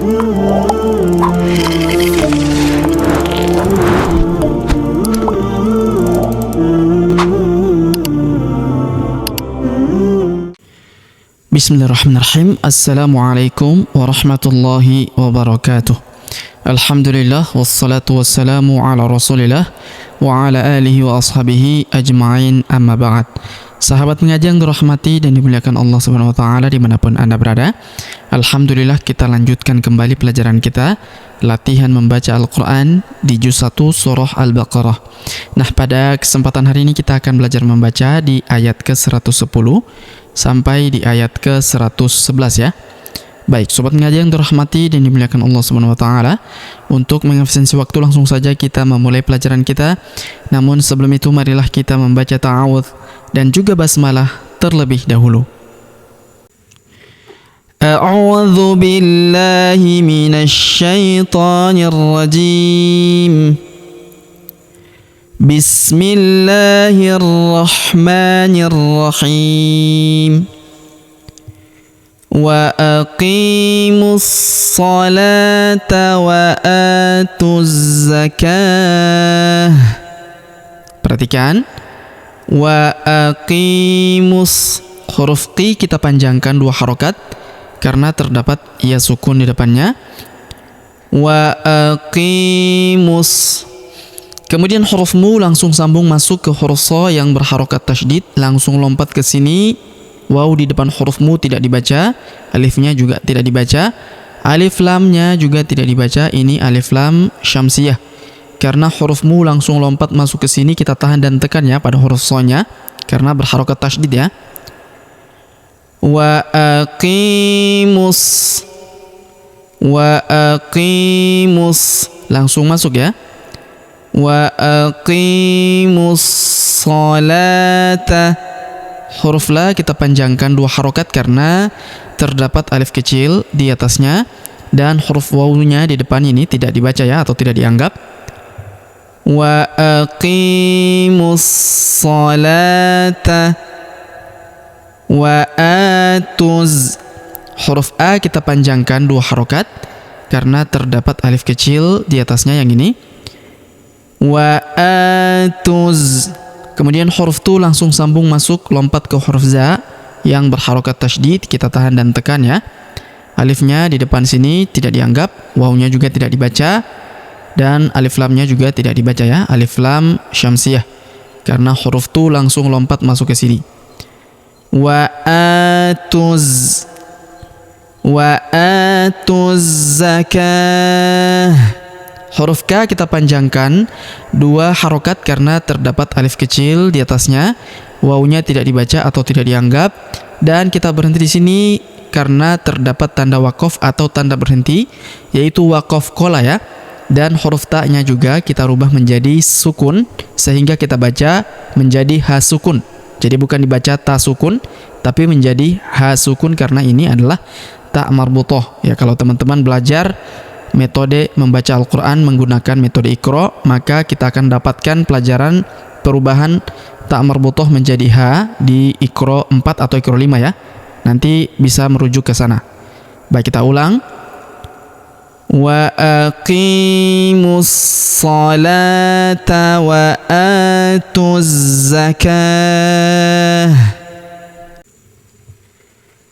Bismillahirrahmanirrahim. Assalamualaikum warahmatullahi wabarakatuh. Alhamdulillah wassalatu wassalamu ala Rasulillah wa ala alihi wa ashabihi ajma'in, amma ba'd. Sahabat pengaji yang dirahmati dan dimuliakan Allah Subhanahu wa taala dimanapun Anda berada. Alhamdulillah kita lanjutkan kembali pelajaran kita latihan membaca Al-Qur'an di juz 1 surah Al-Baqarah. Nah, pada kesempatan hari ini kita akan belajar membaca di ayat ke-110 sampai di ayat ke-111 ya. Baik, sobat pengaji yang dirahmati dan dimuliakan Allah Subhanahu wa taala, untuk mengefisiensi waktu langsung saja kita memulai pelajaran kita. Namun sebelum itu marilah kita membaca ta'awudz dan juga basmalah terlebih dahulu. A'udzu billahi minasy syaithanir rajim. Bismillahirrahmanirrahim. Wa aqimus salata wa atuz zakah. Perhatikan. Wa aqimus, huruf qi kita panjangkan 2 harokat karena terdapat ya sukun di depannya. Wa aqimus. Kemudian huruf mu langsung sambung masuk ke huruf so yang berharokat tasydid, langsung lompat ke sini. Waw di depan huruf mu tidak dibaca, alifnya juga tidak dibaca, alif lamnya juga tidak dibaca. Ini alif lam syamsiyah. Karena huruf mu langsung lompat masuk ke sini, kita tahan dan tekan ya pada huruf so-nya karena berharokat tasydid ya. Wa aqimus. Wa aqimus. Langsung masuk ya. Wa aqimus salata. Huruf la kita panjangkan 2 harokat karena terdapat alif kecil di atasnya, dan huruf wawunya di depan ini tidak dibaca ya, atau tidak dianggap. Wa aqimus salata wa atuz. Huruf a kita panjangkan 2 harokat karena terdapat alif kecil di atasnya yang ini. Wa atuz. Kemudian huruf tu langsung sambung masuk, lompat ke huruf za yang berharokat tasydid, kita tahan dan tekan ya. Alifnya di depan sini tidak dianggap, wawunya juga tidak dibaca, dan alif lamnya juga tidak dibaca ya, alif lam syamsiyah. Karena huruf tu langsung lompat masuk ke sini. Wa atuz. Wa atuz zakah. Huruf K kita panjangkan 2 harokat karena terdapat alif kecil di atasnya, wawunya tidak dibaca atau tidak dianggap, dan kita berhenti di sini karena terdapat tanda wakof atau tanda berhenti, yaitu wakof kola ya. Dan huruf ta-nya juga kita rubah menjadi sukun sehingga kita baca menjadi ha sukun. Jadi bukan dibaca ta sukun tapi menjadi ha sukun karena ini adalah ta marbutoh ya. Kalau teman-teman belajar metode membaca Al-Quran menggunakan metode Iqra, maka kita akan dapatkan pelajaran perubahan ta marbutoh menjadi ha di Iqra 4 atau Iqra 5 ya. Nanti bisa merujuk ke sana. Baik, kita ulang. Wa aqimus salata wa atuz zakah.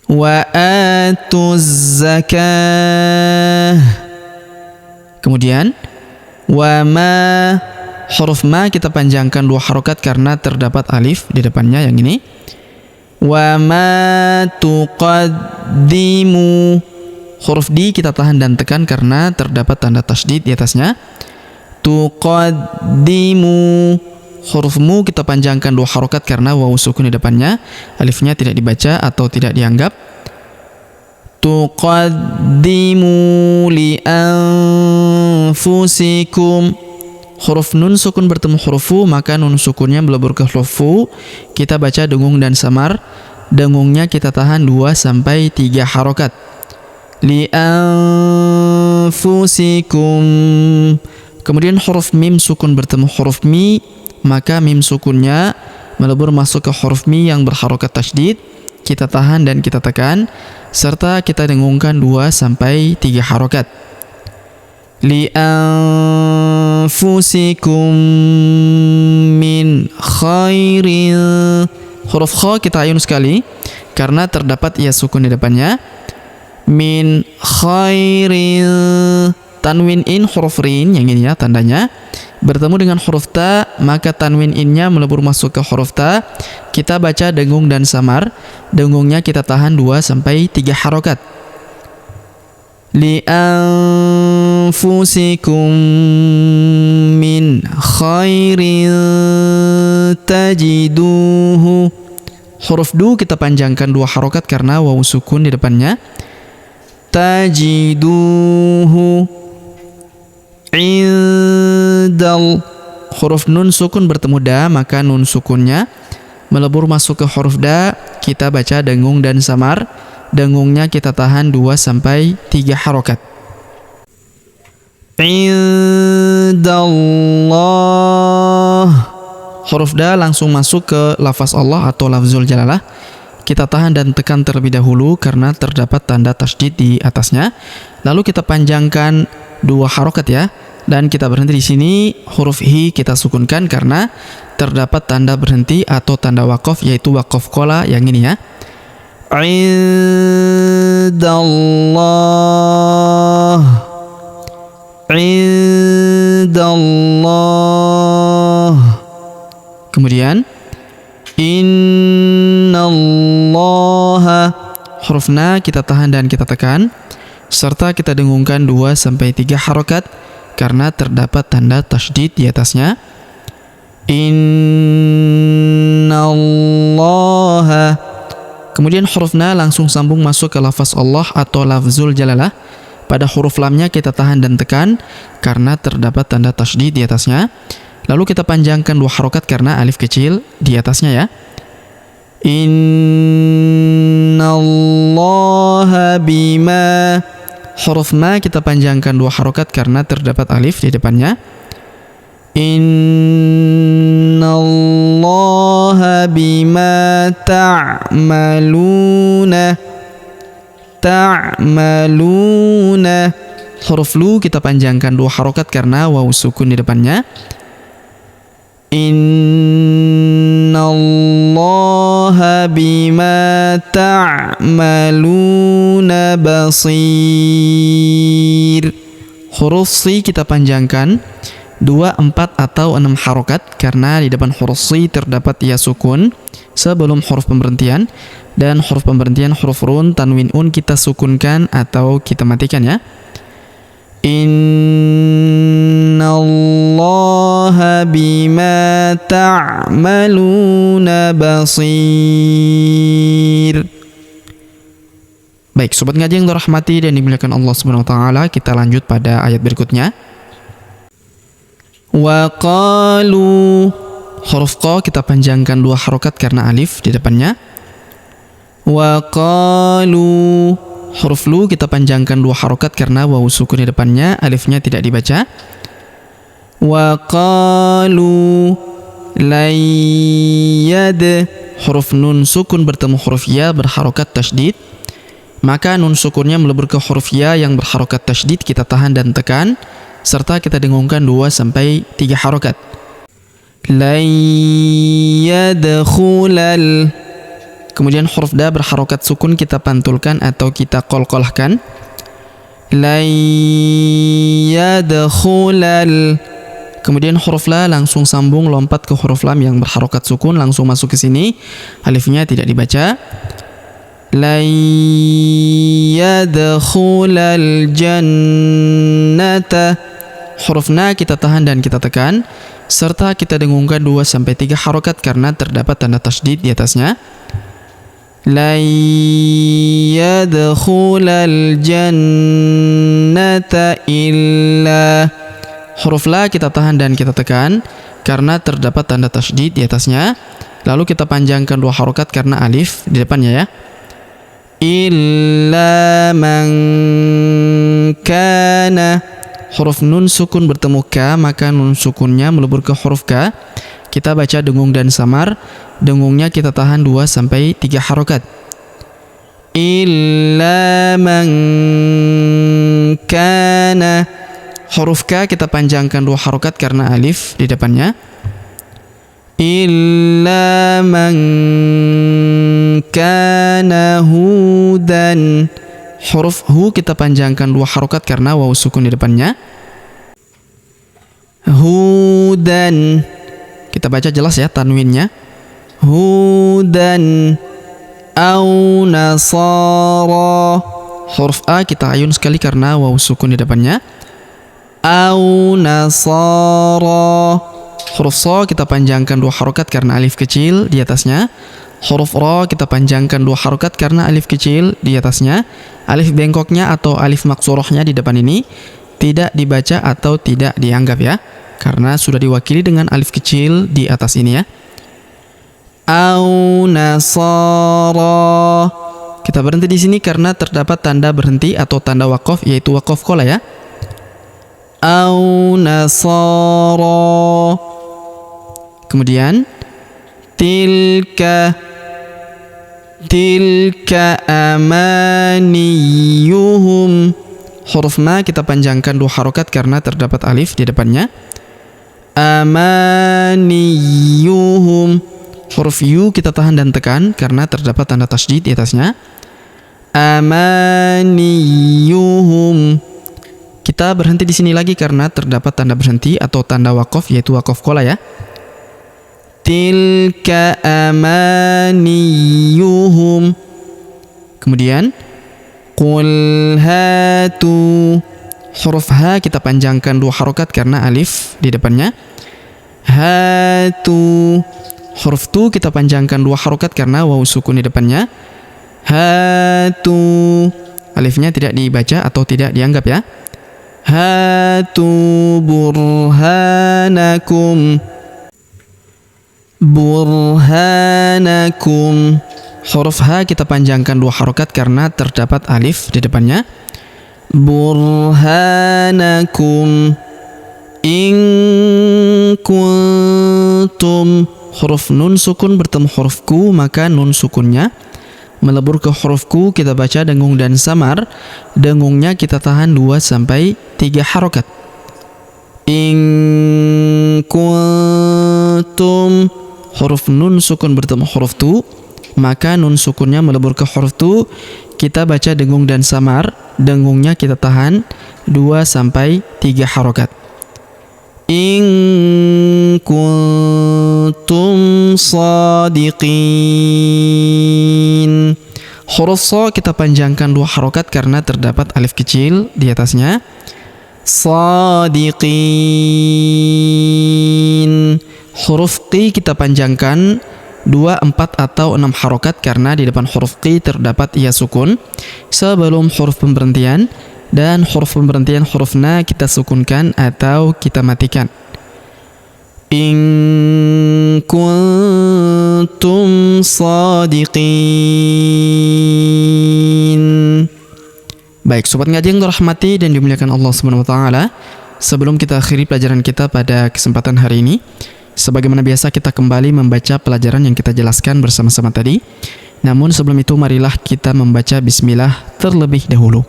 Wa atuz zakah. Kemudian wa ma, huruf ma kita panjangkan 2 harokat karena terdapat alif di depannya yang ini. Wa ma tuqaddimu. Huruf di kita tahan dan tekan karena terdapat tanda tasydid di atasnya. Tuqaddimu. Huruf mu kita panjangkan 2 harokat karena wawu sukun di depannya, alifnya tidak dibaca atau tidak dianggap. Tuqaddimu li anfusikum. Huruf nun sukun bertemu huruf fu, maka nun sukunnya melebur ke huruf fu. Kita baca dengung dan samar. Dengungnya kita tahan 2 sampai 3 harokat. Li anfusikum. Kemudian huruf mim sukun bertemu huruf mi, maka mim sukunnya melebur masuk ke huruf mi yang berharokat tasydid. kita tahan dan kita tekan, serta kita dengungkan 2 sampai 3 harokat. Li anfusikum min khairin. Huruf kha kita ayun sekali karena terdapat ya sukun di depannya. Min khairin, tanwin in huruf rin yang ini ya tandanya bertemu dengan huruf ta, maka tanwin innya melebur masuk ke huruf ta. Kita baca dengung dan samar. Dengungnya kita tahan 2 sampai 3 harokat. Li anfusikum min khairin tajiduhu. Huruf du kita panjangkan 2 harokat karena wawu sukun di depannya. Tajiduhu indal. Huruf nun sukun bertemu da, maka nun sukunnya melebur masuk ke huruf da. Kita baca dengung dan samar. Dengungnya kita tahan 2 sampai 3 harokat. Indallah. Huruf da langsung masuk ke lafaz Allah atau lafzul jalalah. Kita tahan dan tekan terlebih dahulu karena terdapat tanda tasydid di atasnya. Lalu kita panjangkan 2 harokat ya. Dan kita berhenti di sini. Huruf hi kita sukunkan karena terdapat tanda berhenti atau tanda waqaf, yaitu waqaf qola yang ini ya. Indallah. Indallah. Kemudian innallaha. Huruf na kita tahan dan kita tekan, serta kita dengungkan 2 sampai 3 harokat karena terdapat tanda tasydid di atasnya. Innallaha. Kemudian huruf na langsung sambung masuk ke lafaz Allah atau lafzul jalalah. Pada huruf lamnya kita tahan dan tekan karena terdapat tanda tasydid di atasnya. Lalu kita panjangkan 2 harokat karena alif kecil di atasnya ya. Innallaha bima. Huruf ma kita panjangkan 2 harokat karena terdapat alif di depannya. Innallaha bima ta'maluna. Ta'maluna. Huruf lu kita panjangkan 2 harokat karena wawu sukun di depannya. Innallaha bima ta'maluna basir. Huruf si kita panjangkan 2, 4 atau 6 harokat karena di depan huruf si terdapat ya sukun sebelum huruf pemberhentian, dan huruf pemberhentian huruf run tanwin un kita sukunkan atau kita matikan ya. Innallaha bima ta'maluna basir. Baik, sobat ngaji yang dirahmati dan dimuliakan Allah Subhanahu wa taala, kita lanjut pada ayat berikutnya. Wa qalu. Huruf qa kita panjangkan 2 harokat karena alif di depannya. Wa qalu. Huruf lu kita panjangkan 2 harokat karena wawu sukun di depannya, alifnya tidak dibaca. Wa qalu layyad. Huruf nun sukun bertemu huruf ya berharokat tasydid, maka nun sukunnya melebur ke huruf ya yang berharokat tasydid. Kita tahan dan tekan serta kita dengungkan 2 sampai 3 harokat. Layyadkhulal. Kemudian huruf da berharokat sukun kita pantulkan atau kita qalqalahkan. Layyadkhulal. Kemudian huruf la langsung sambung lompat ke huruf lam yang berharokat sukun, langsung masuk ke sini. Alifnya tidak dibaca. Layyadkhulal jannata. Huruf na kita tahan dan kita tekan serta kita dengungkan 2 sampai 3 harokat karena terdapat tanda tasydid di atasnya. La yadkhulal jannata illa. Huruf la kita tahan dan kita tekan karena terdapat tanda tasydid di atasnya. Lalu kita panjangkan 2 harokat karena alif di depannya ya. Illa man kana. Huruf nun sukun bertemu ka, maka nun sukunnya melebur ke huruf ka. Kita baca dengung dan samar. Dengungnya kita tahan 2 sampai 3 harokat. illa man kana. Huruf K kita panjangkan 2 harokat karena alif di depannya. Illa man kana hudan. Huruf Hu kita panjangkan 2 harokat karena waw sukun di depannya. Hudan. Kita baca jelas ya tanwinnya. Hudan au nasara. Huruf A kita ayun sekali karena waw sukun di depannya. Au nasara. Huruf So kita panjangkan 2 harokat karena alif kecil di atasnya. Huruf Ro kita panjangkan 2 harokat karena alif kecil di atasnya. Alif bengkoknya atau alif maksurohnya di depan ini tidak dibaca atau tidak dianggap ya, karena sudah diwakili dengan alif kecil di atas ini ya. Au nasara. Kita berhenti di sini karena terdapat tanda berhenti atau tanda waqaf, yaitu waqaf qola ya. Au nasara. Kemudian tilka amaniyuhum. Huruf Ma kita panjangkan 2 harokat karena terdapat alif di depannya. Amaniyuhum. Huruf Yu kita tahan dan tekan karena terdapat tanda tasydid di atasnya. Amaniyuhum. Kita berhenti di sini lagi karena terdapat tanda berhenti atau tanda waqaf, yaitu waqaf qola ya. Tilka amaniyuhum. Kemudian qul hatu. Huruf H kita panjangkan 2 harokat karena alif di depannya. Hatu. Huruf Tu kita panjangkan 2 harokat karena waw sukun di depannya. Hatu. Alifnya tidak dibaca atau tidak dianggap ya. Hatu burhanakum. Burhanakum. Huruf H kita panjangkan 2 harokat karena terdapat alif di depannya. Burhanakum. In kuntum. Huruf Nun sukun bertemu huruf Ku, maka Nun sukunnya melebur ke huruf Ku, kita baca dengung dan samar. Dengungnya kita tahan 2-3 harokat. In kuntum. Huruf Nun sukun bertemu huruf Tu, maka Nun sukunnya melebur ke huruf Tu, kita baca dengung dan samar. Dengungnya kita tahan 2-3 harokat. In kuntum sadiqin. Huruf So kita panjangkan 2 harokat karena terdapat alif kecil di atasnya. Sadiqin. Huruf Qi kita panjangkan 2, 4 atau 6 harokat karena di depan huruf Qi terdapat ia sukun sebelum huruf pemberhentian, dan huruf pemberhentian huruf Na kita sukunkan atau kita matikan. In kuntum sadiqin. Baik, sobat ngaji yang dirahmati dan dimuliakan Allah Subhanahu wa taala, sebelum kita akhiri pelajaran kita pada kesempatan hari ini, sebagaimana biasa kita kembali membaca pelajaran yang kita jelaskan bersama-sama tadi. Namun sebelum itu marilah kita membaca bismillah terlebih dahulu.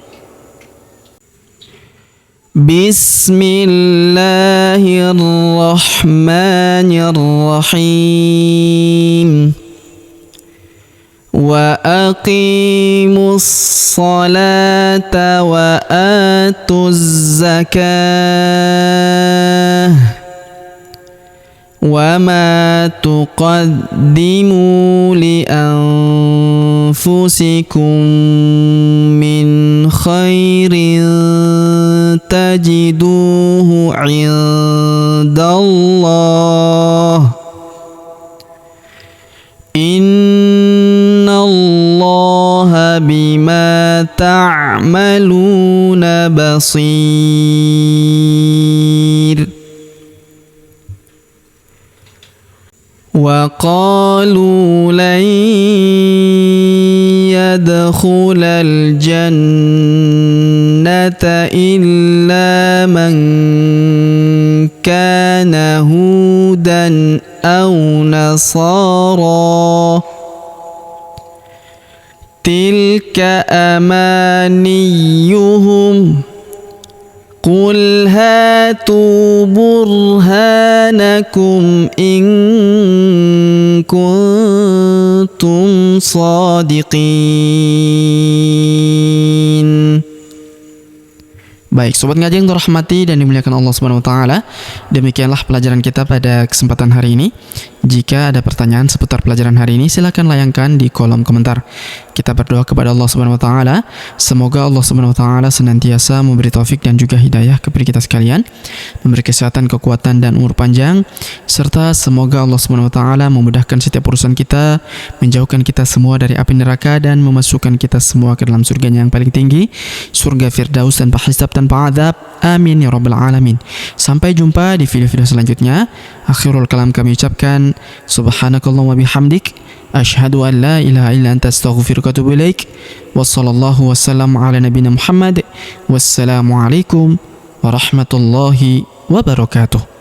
Bismillahirrahmanirrahim. Wa aqimus salata wa atuz zakah. Wa ma tuqaddimu li anfusikum min khairin tajiduhu indallah. Innallaha bima ta'maluna basir. Wa qalu lan yadkhulal jannata illa man kana hudan aw nasara. tilka amaniyuhum qul hatu burhanakum in kuntum sadiqin. Baik, sobat ngaji yang dirahmati dan dimuliakan Allah Subhanahu wa taala, demikianlah pelajaran kita pada kesempatan hari ini. Jika ada pertanyaan seputar pelajaran hari ini, silakan layangkan di kolom komentar. Kita berdoa kepada Allah Subhanahu wa taala, semoga Allah Subhanahu wa taala senantiasa memberi taufik dan juga hidayah kepada kita sekalian, memberi kesehatan, kekuatan dan umur panjang, serta semoga Allah Subhanahu wa taala memudahkan setiap urusan kita, menjauhkan kita semua dari api neraka dan memasukkan kita semua ke dalam surganya yang paling tinggi, surga Firdaus tanpa hisab tanpa azab. Amin ya rabbal alamin. Sampai jumpa di video-video selanjutnya. Akhirul kalam kami ucapkan subhanakallahumma bihamdik asyhadu an la ilaha illa anta astaghfiruka wa atubu ilaik. Wassallallahu wasallam ala nabiyina Muhammad. Wassalamu alaikum warahmatullahi wabarakatuh.